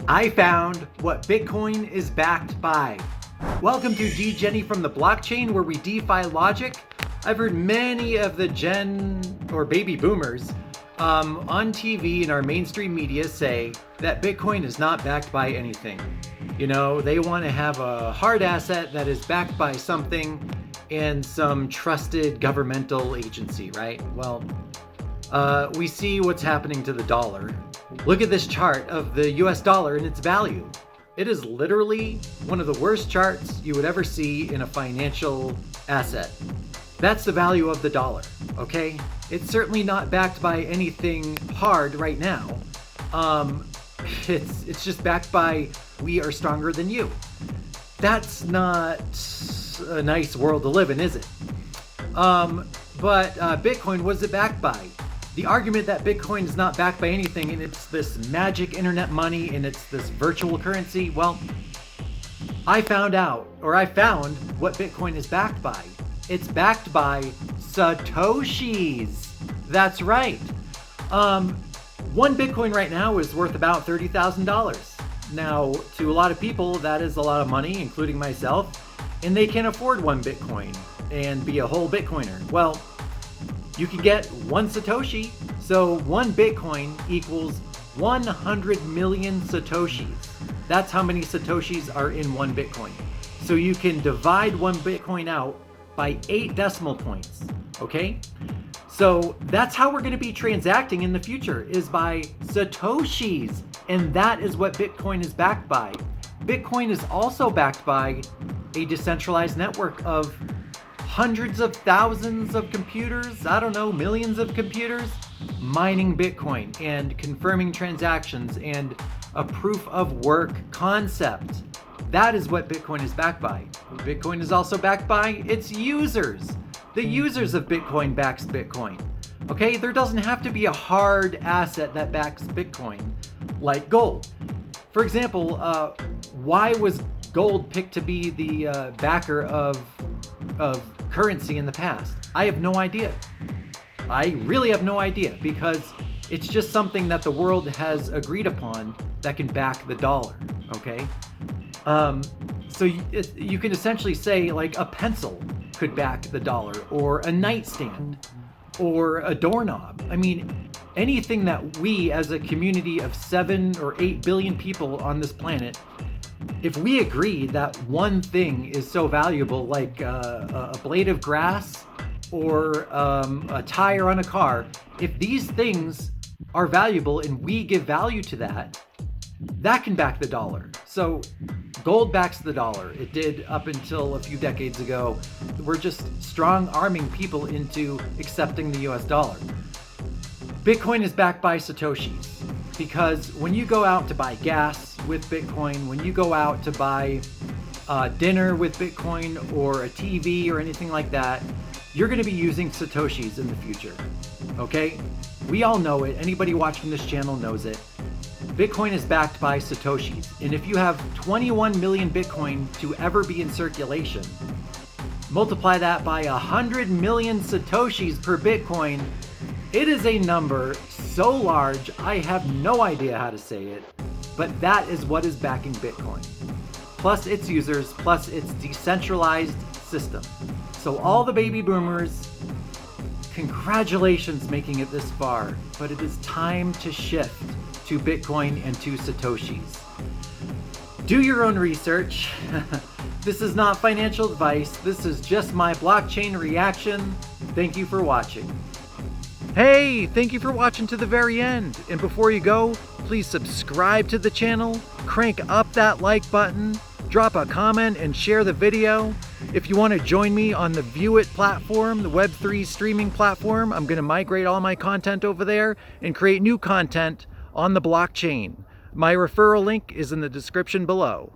I found what Bitcoin is backed by. Welcome to Degenny from the blockchain, where we defy logic. I've heard many of the Gen or baby boomers on TV and our mainstream media say that Bitcoin is not backed by anything. You know, they want to have a hard asset that is backed by something and some trusted governmental agency, right? Well, we see what's happening to the dollar. Look at this chart of the US dollar and its value. It is literally one of the worst charts you would ever see in a financial asset. That's the value of the dollar, okay? It's certainly not backed by anything hard right now. It's just backed by we are stronger than you. That's not a nice world to live in, is it? But Bitcoin, what is it backed by? The argument that Bitcoin is not backed by anything and it's this magic internet money and it's this virtual currency, well, I found what Bitcoin is backed by. It's backed by SATOSHIS. That's right. One Bitcoin right now is worth about $30,000. Now, to a lot of people, that is a lot of money, including myself, and they can't afford one Bitcoin and be a whole Bitcoiner. Well, you can get one Satoshi, so one Bitcoin equals 100 million Satoshis. That's how many Satoshis are in one Bitcoin. So you can divide one Bitcoin out by 8 decimal points, okay? So that's how we're gonna be transacting in the future, is by Satoshis, and that is what Bitcoin is backed by. Bitcoin is also backed by a decentralized network of hundreds of thousands of computers, I don't know, millions of computers, mining Bitcoin and confirming transactions and a proof of work concept. That is what Bitcoin is backed by. Bitcoin is also backed by its users. The users of Bitcoin backs Bitcoin. Okay, there doesn't have to be a hard asset that backs Bitcoin, like gold. For example, why was gold picked to be the backer of currency in the past? I have no idea. I really have no idea, because it's just something that the world has agreed upon that can back the dollar, okay? So you can essentially say like a pencil could back the dollar, or a nightstand, or a doorknob. I mean, anything that we as a community of 7 or 8 billion people on this planet, if we agree that one thing is so valuable, like a blade of grass or a tire on a car, if these things are valuable and we give value to that, that can back the dollar. So gold backs the dollar. It did up until a few decades ago. We're just strong arming people into accepting the US dollar. Bitcoin is backed by Satoshis, because when you go out to buy gas with Bitcoin, when you go out to buy dinner with Bitcoin or a TV or anything like that, you're going to be using Satoshis in the future. Okay? We all know it. Anybody watching this channel knows it. Bitcoin is backed by Satoshis. And if you have 21 million Bitcoin to ever be in circulation, multiply that by 100 million Satoshis per Bitcoin, it is a number so large, I have no idea how to say it, but that is what is backing Bitcoin. Plus its users, plus its decentralized system. So all the baby boomers, congratulations making it this far, but it is time to shift to Bitcoin and to Satoshis. Do your own research. This is not financial advice. This is just my blockchain reaction. Thank you for watching. Hey, thank you for watching to the very end. And before you go, please subscribe to the channel, crank up that like button, drop a comment and share the video. If you want to join me on the VEUIT platform, the Web3 streaming platform, I'm going to migrate all my content over there and create new content on the blockchain. My referral link is in the description below.